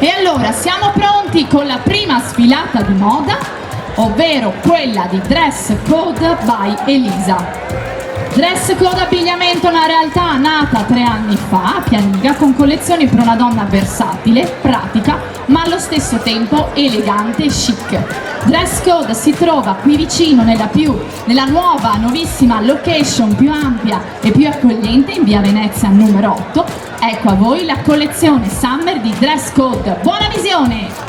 E allora siamo pronti con la prima sfilata di moda, ovvero quella di Dress Code by Elisa. Dress Code abbigliamento è una realtà nata 3 anni fa a Pianiga con collezioni per una donna versatile, pratica, ma allo stesso tempo elegante e chic. Dress Code si trova qui vicino nella nuova, nuovissima location più ampia e più accogliente in via Venezia numero 8. Ecco a voi la collezione Summer di Dress Code. Buona visione!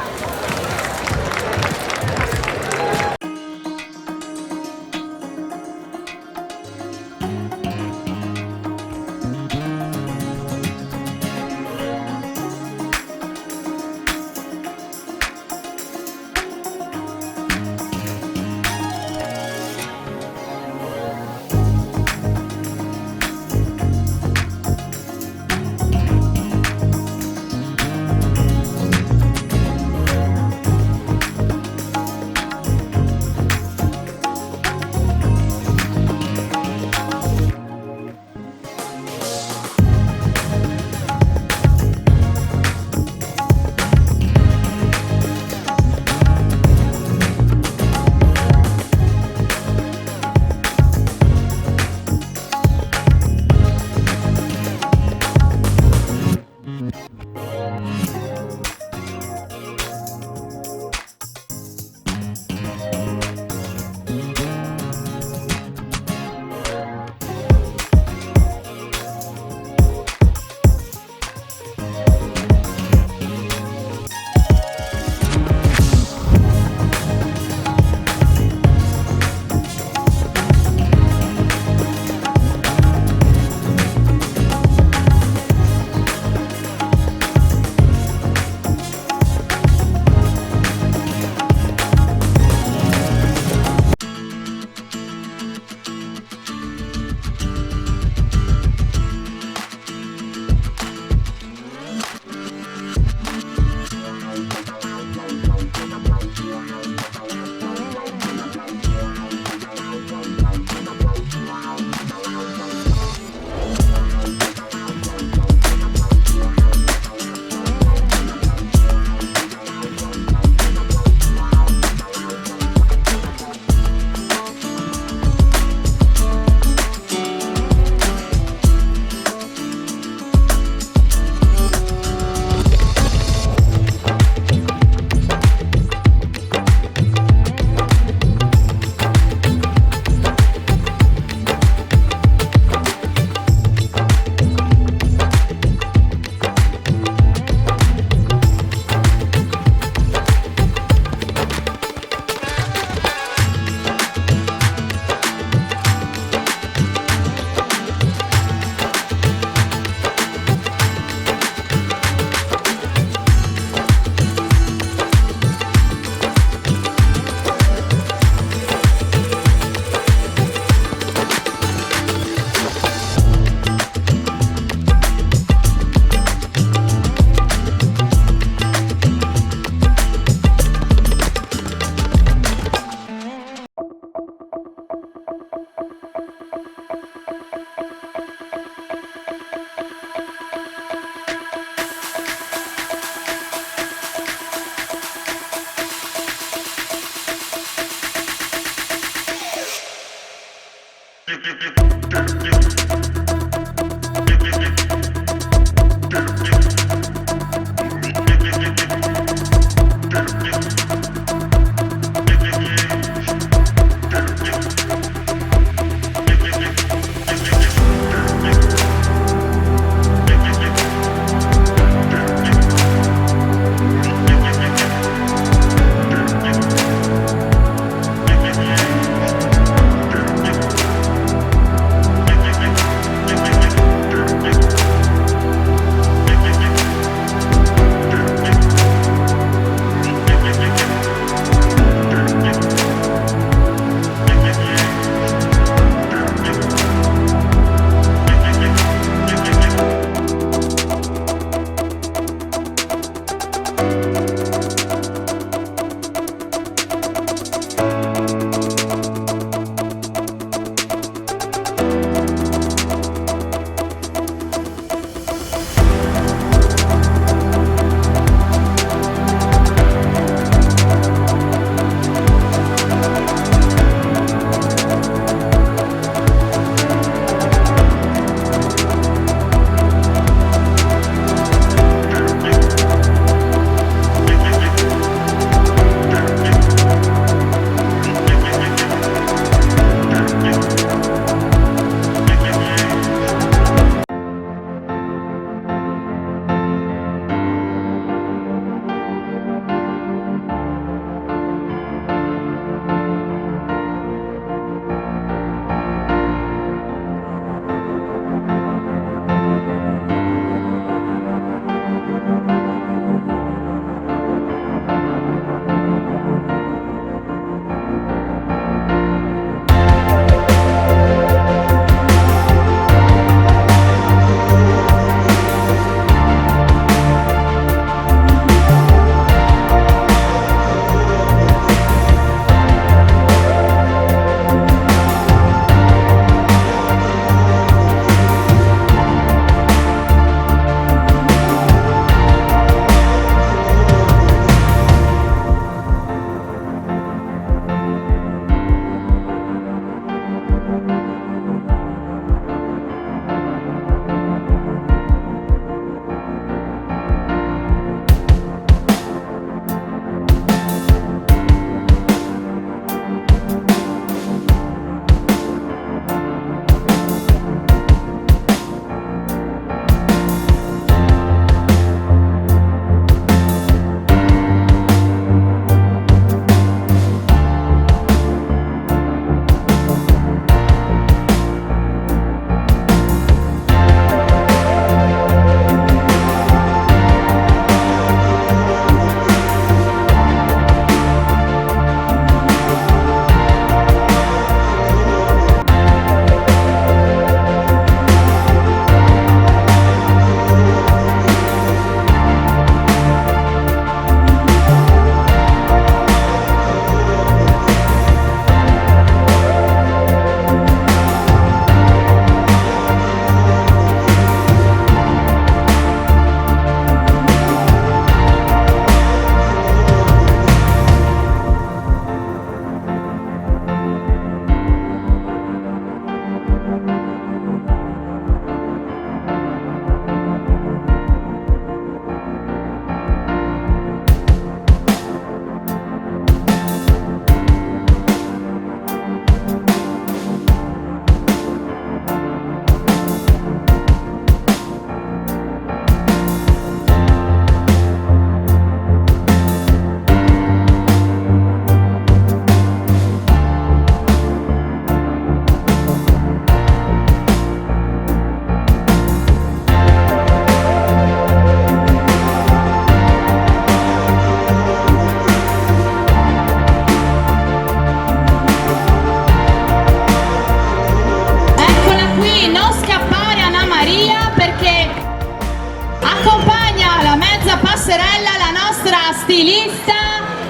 stilista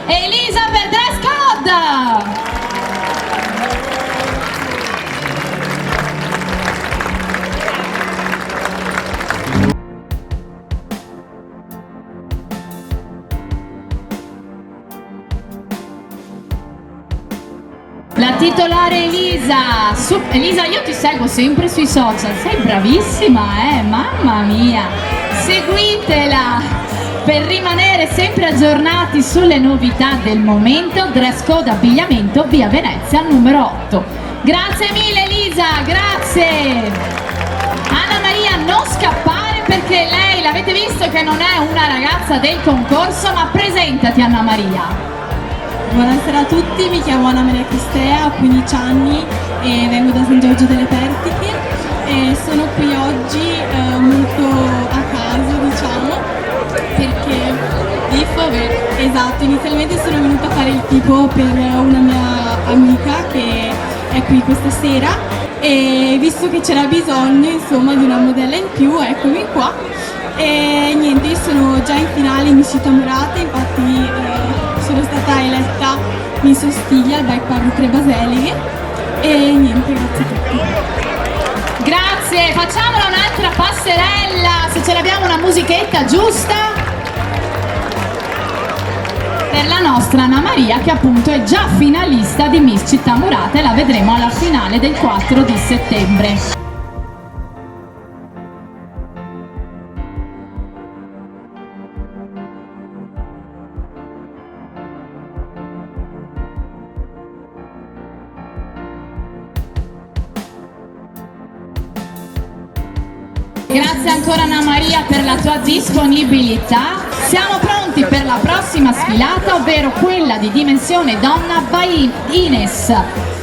Elisa per Dress Code. La titolare Elisa. Elisa, io ti seguo sempre sui social, sei bravissima, mamma mia. Seguitela per rimanere sempre aggiornati sulle novità del momento. Dress code abbigliamento, via Venezia numero 8. Grazie mille Elisa, grazie. Anna Maria, non scappare perché lei, l'avete visto che non è una ragazza del concorso, ma presentati Anna Maria. Buonasera a tutti, mi chiamo Anna Maria Cristea, ho 15 anni e vengo da San Giorgio delle Pertiche e sono qui oggi molto a caso, diciamo, perché esatto, inizialmente sono venuta a fare il tipo per una mia amica che è qui questa sera e visto che c'era bisogno insomma di una modella in più, eccomi qua e niente, io sono già in finale in Città Murata, infatti sono stata eletta Miss Ostiglia al Bike Park 3 Baselighe e niente, grazie a tutti. Grazie, facciamola un'altra passerella, se ce l'abbiamo una musichetta giusta per la nostra Anna Maria che appunto è già finalista di Miss Città Murata e la vedremo alla finale del 4 di settembre. Grazie ancora Anna Maria per la tua disponibilità. Siamo pronti per la prossima sfilata, ovvero quella di dimensione donna by Ines,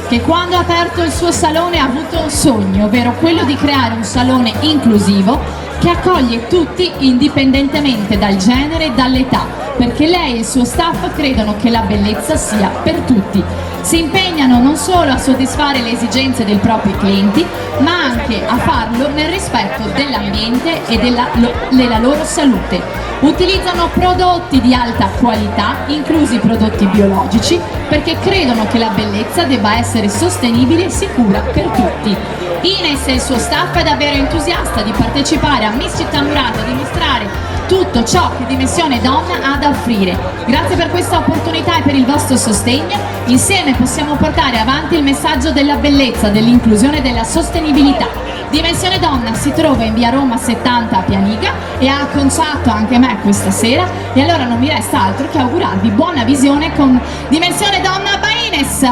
che quando ha aperto il suo salone ha avuto un sogno, ovvero quello di creare un salone inclusivo che accoglie tutti indipendentemente dal genere e dall'età, perché lei e il suo staff credono che la bellezza sia per tutti. Si impegnano non solo a soddisfare le esigenze dei propri clienti, ma anche a farlo nel rispetto dell'ambiente e della loro salute. Utilizzano prodotti di alta qualità, inclusi prodotti biologici, perché credono che la bellezza debba essere sostenibile e sicura per tutti. Ines e il suo staff è davvero entusiasta di partecipare a Miss Città Murata, di mostrare tutto ciò che Dimensione Donna ha da offrire. Grazie per questa opportunità e per il vostro sostegno. Insieme possiamo portare avanti il messaggio della bellezza, dell'inclusione e della sostenibilità. Dimensione Donna si trova in via Roma 70 a Pianiga e ha acconciato anche me questa sera e allora non mi resta altro che augurarvi buona visione con Dimensione Donna by Ines.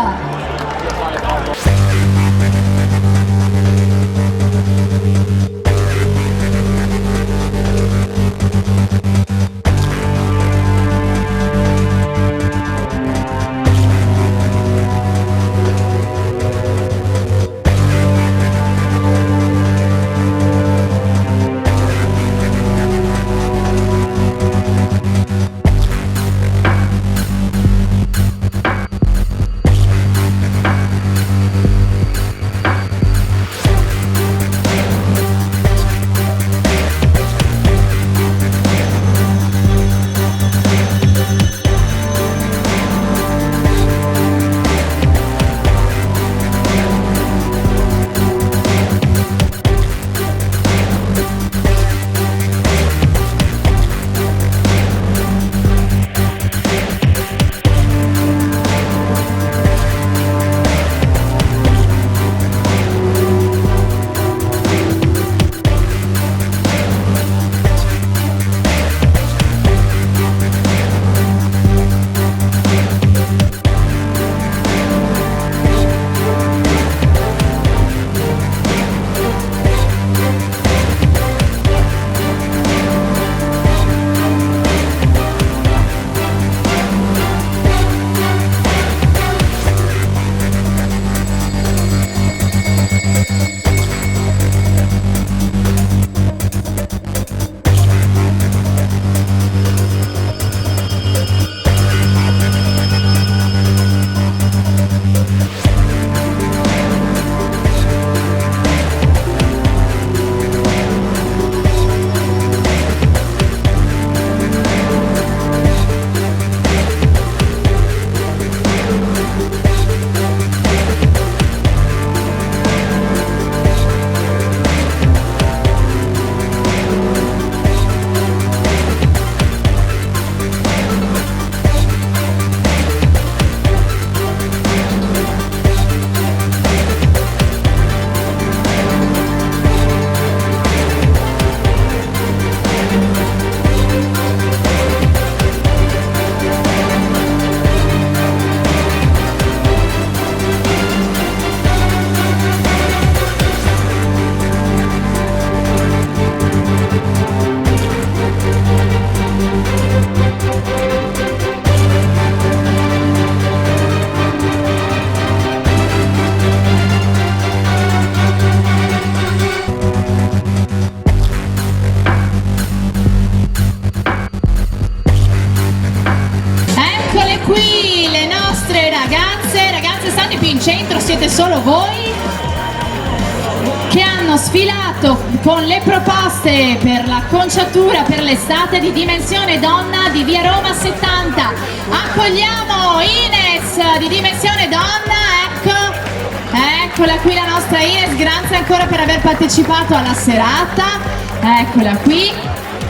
in centro siete solo voi che hanno sfilato con le proposte per l'acconciatura per l'estate di dimensione donna di via Roma 70. Accogliamo Ines di dimensione donna, eccola qui la nostra Ines, grazie ancora per aver partecipato alla serata, eccola qui.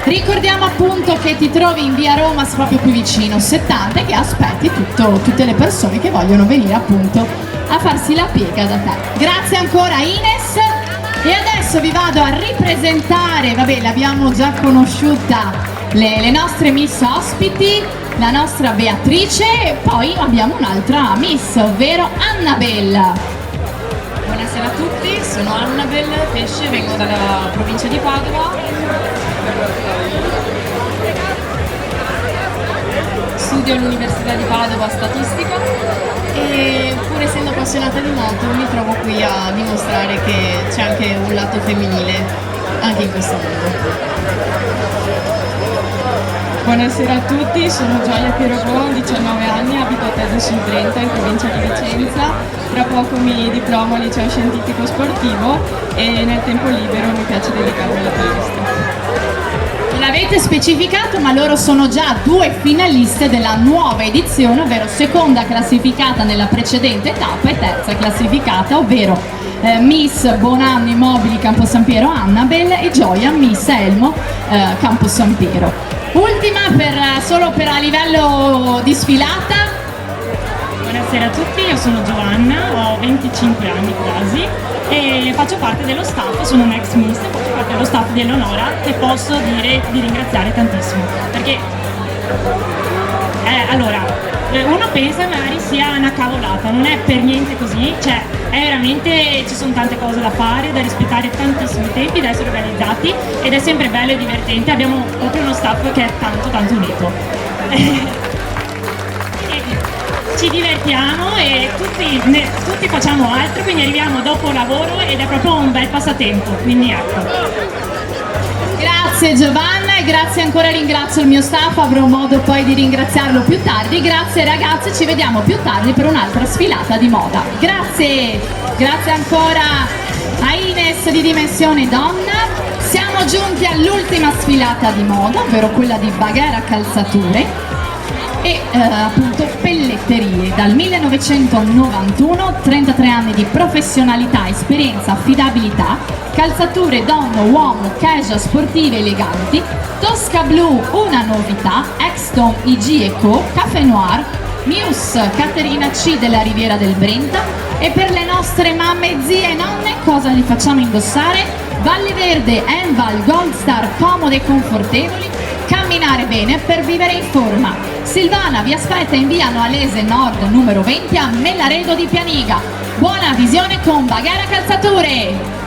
Ricordiamo appunto che ti trovi in via Roma proprio qui vicino 70 e che aspetti tutte le persone che vogliono venire appunto a farsi la piega da te. Grazie ancora Ines. E adesso vi vado a ripresentare, vabbè l'abbiamo già conosciuta, le nostre miss ospiti, la nostra Beatrice e poi abbiamo un'altra miss, ovvero Annabella. Buonasera a tutti, sono Annabel Pesce, vengo dalla provincia di Padova. Studio all'Università di Padova statistica e pur essendo appassionata di moto mi trovo qui a dimostrare che c'è anche un lato femminile anche in questo mondo. Buonasera a tutti, sono Gioia Pirogò, ho 19 anni, abito a Terzo sul Brenta in provincia di Vicenza. Tra poco mi diplomo al liceo scientifico sportivo e nel tempo libero mi piace dedicarmi alla palestra. L'avete specificato, ma loro sono già 2 finaliste della nuova edizione, ovvero seconda classificata nella precedente tappa e terza classificata, ovvero Miss Bonanno Immobili Campo San Piero Annabel e Gioia Miss Elmo Campo San Piero. Ultima solo per a livello di sfilata. Buonasera a tutti, io sono Giovanna, ho 25 anni quasi e faccio parte dello staff, sono un ex miss, faccio parte dello staff di Eleonora che posso dire di ringraziare tantissimo perché allora uno pensa magari sia una cavolata, non è per niente così, cioè è veramente, ci sono tante cose da fare, da rispettare tantissimi tempi, da essere organizzati ed è sempre bello e divertente, abbiamo proprio uno staff che è tanto unito. Ci divertiamo e tutti facciamo altro, quindi arriviamo dopo lavoro ed è proprio un bel passatempo, quindi ecco. Grazie Giovanna e grazie ancora, ringrazio il mio staff, avrò modo poi di ringraziarlo più tardi. Grazie ragazzi, ci vediamo più tardi per un'altra sfilata di moda. Grazie, grazie ancora a Ines di dimensione donna. Siamo giunti all'ultima sfilata di moda, ovvero quella di Baghera Calzature e appunto pelletterie. Dal 1991, 33 anni di professionalità, esperienza, affidabilità, calzature donna, uomo, casual, sportive, eleganti, Tosca Blu, una novità, Exton, IG Co, Café Noir, Muse, Caterina C della Riviera del Brenta e per le nostre mamme, zie e nonne cosa li facciamo indossare? Valle Verde, Enval, Gold Star, comode e confortevoli, camminare bene per vivere in forma. Silvana vi aspetta in via Noalese Nord numero 20 a Mellaredo di Pianiga. Buona visione con Baghera Calzature!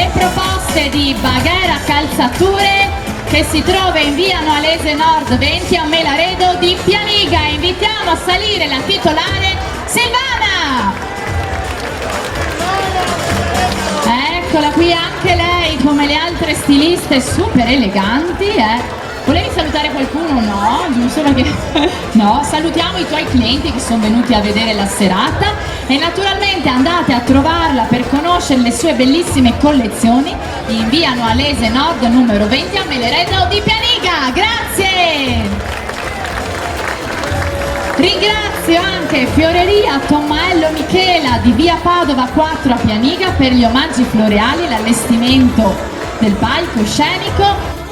le proposte di Baghera Calzature che si trova in via Noalese Nord 20 a Melaredo di Pianiga. Invitiamo a salire la titolare Silvana. Eccola qui anche lei, come le altre stiliste, super eleganti. Volevi salutare qualcuno? No, giusto perché no, salutiamo i tuoi clienti che sono venuti a vedere la serata e naturalmente andate a trovarla per conoscere le sue bellissime collezioni in via Noalese Nord numero 20 a Melaredo di Pianiga. Grazie! Ringrazio anche Fioreria Tommaello Michela di via Padova 4 a Pianiga per gli omaggi floreali e l'allestimento del palco scenico.